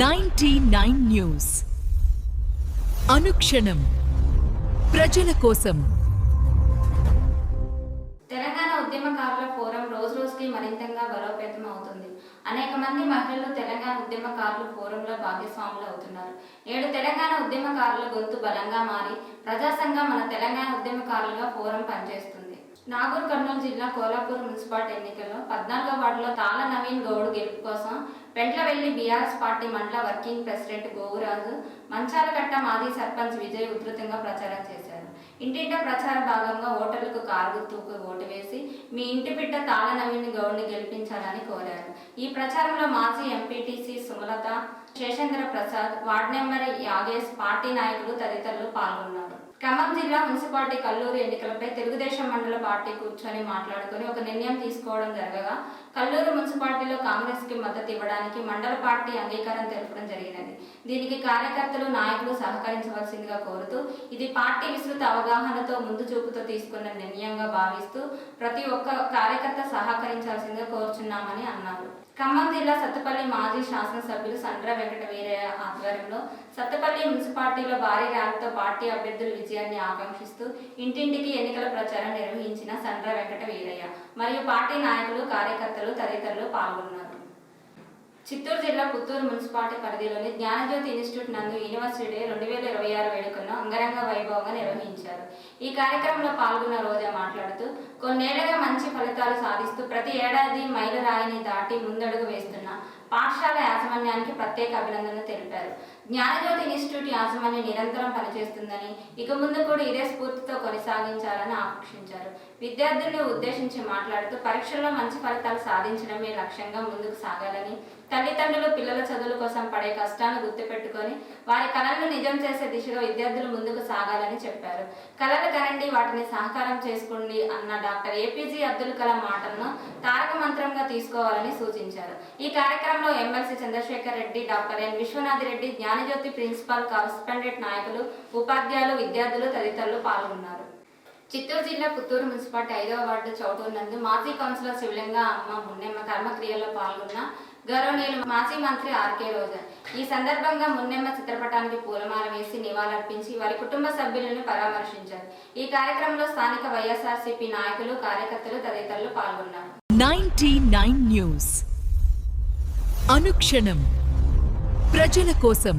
99 news అనుక్షణం ప్రజల కోసం. తెలంగాణ ఉద్యమకారుల ఫోరం రోజురోజుకి మరింతగా బలోపేతం అవుతుంది. అనేక మంది మహిళలు తెలంగాణ ఉద్యమకారుల ఫోరంలో భాగస్వాములు అవుతున్నారు. 7 తెలంగాణ ఉద్యమకారుల గొంతు బలంగా మారి ప్రజాసంఘ మన తెలంగాణ ఉద్యమకారులుగా ఫోరం పనిచేస్తుంది. నాగూర్ కర్నూలు జిల్లా కోలాపూర్ మున్సిపాలిటీ ఎన్నికల్లో 14వ వార్డులో తాళ నవీన్ గౌడ్ గెలుపు కోసం పెంట్లవెల్లి బీఆర్ఎస్ పార్టీ మండల వర్కింగ్ ప్రెసిడెంట్ గోవురాజు, మంచాలకట్ట మాజీ సర్పంచ్ విజయ్ ఉధృతంగా ప్రచారం చేశారు. ఇంటింట ప్రచార భాగంగా ఓటర్లకు కారు గుర్తుకు ఓటు వేసి మీ ఇంటి బిడ్డ తాళ నవీన్ గౌడ్ని గెలిపించాలని కోరారు. ఈ ప్రచారంలో మాజీ MPTC Sumalatha, Seshendra Prasad, ward number Yagesh, party నాయకులు తదితరులు పాల్గొన్నారు. ఖమ్మం జిల్లా మున్సిపాలిటీ కల్లూరు ఎన్నికలపై తెలుగుదేశం మండల పార్టీ కూర్చొని మాట్లాడుకుని ఒక నిర్ణయం తీసుకోవడం జరగగా కల్లూరు మున్సిపాలిటీలో కాంగ్రెస్ కి మద్దతు ఇవ్వడానికి మండల పార్టీ అంగీకారం తెలపడం జరిగినది. దీనికి కార్యకర్తలు, నాయకులు సహకరించవలసిందిగా కోరుతూ ఇది పార్టీ విస్తృత అవగాహనతో ముందు చూపుతో తీసుకున్న నిర్ణయంగా భావిస్తూ ప్రతి ఒక్క కార్యకర్త సహకరించాల్సిందిగా కోరుచున్నామని అన్నారు. ఖమ్మం జిల్లా సత్తుపల్లి మాజీ శాసనసభ్యులు సండ్ర వెంకట వీరయ్య ఆధ్వర్యంలో సత్తుపల్లి మున్సిపాలిటీలో భారీ ర్యాలీతో పార్టీ అభ్యర్థుల విజయాన్ని ఆకాంక్షిస్తూ ఇంటింటికి ఎన్నికల ప్రచారం నిర్వహించిన సండ్ర వెంకట వీరయ్య మరియు పార్టీ నాయకులు, కార్యకర్తలు తదితరులు పాల్గొన్నారు. చిత్తూరు జిల్లా పుత్తూరు మున్సిపాలిటీ పరిధిలోని జ్ఞానజ్యోతి ఇన్స్టిట్యూట్ నందు యూనివర్సిటీ డే 2026 వేడుకలను అంగరంగ వైభవంగా నిర్వహించారు. ఈ కార్యక్రమంలో పాల్గొన్న రోజా మాట్లాడుతూ కొన్నేళ్లుగా మంచి ఫలితాలు సాధిస్తూ ప్రతి ఏడాది మైలురాయిని దాటి ముందడుగు వేస్తున్న పాఠశాల యాజమాన్యానికి ప్రత్యేక అభినందనలు తెలిపారు. జ్ఞానజ్యోతి ఇన్స్టిట్యూట్ యాజమాన్యం నిరంతరం పనిచేస్తుందని, ఇక ముందు కూడా ఇదే స్ఫూర్తితో కొనసాగించాలని ఆకాంక్షించారు. విద్యార్థులను ఉద్దేశించి మాట్లాడుతూ పరీక్షల్లో మంచి ఫలితాలు సాధించడమే లక్ష్యంగా ముందుకు సాగాలని, తల్లిదండ్రులు పిల్లల చదువుల కోసం పడే కష్టాలను గుర్తుపెట్టుకొని వారి కళలను నిజం చేసే దిశగా విద్యార్థులు ముందుకు సాగాలని చెప్పారు. కళలు కనండి, వాటిని సహకారం చేసుకోండి అన్న డాక్టర్ ఏపీజే అబ్దుల్ కలాం మాటలను తారక మంత్రంగా తీసుకోవాలని సూచించారు. ఈ కార్యక్రమంలో MLC Chandrashekar Reddy, doctor N Vishwanath Reddy, Gnanajyothi principal, correspondent నాయకులు, ఉపాధ్యాయులు, విద్యార్థులు తదితరులు పాల్గొన్నారు. చిత్తూరు జిల్లా పుత్తూరు మున్సిపాలిటీ 5వ వార్డు చౌటూరు నందు మాజీ కౌన్సిలర్ శివలింగ అమ్మ మున్నెమ్మ కర్మక్రియలో పాల్గొన్న గౌరవనీయులు మాజీ మంత్రి ఆర్కే రోజా ఈ సందర్భంగా మున్నెమ్మ చిత్రపటానికి పూలమాల వేసి నివాళులర్పించి వారి కుటుంబ సభ్యులను పరామర్శించారు. ఈ కార్యక్రమంలో స్థానిక వైఎస్ఆర్సీపీ నాయకులు, కార్యకర్తలు తదితరులు పాల్గొన్నారు. 99 న్యూస్ అనుక్షణం ప్రజల కోసం.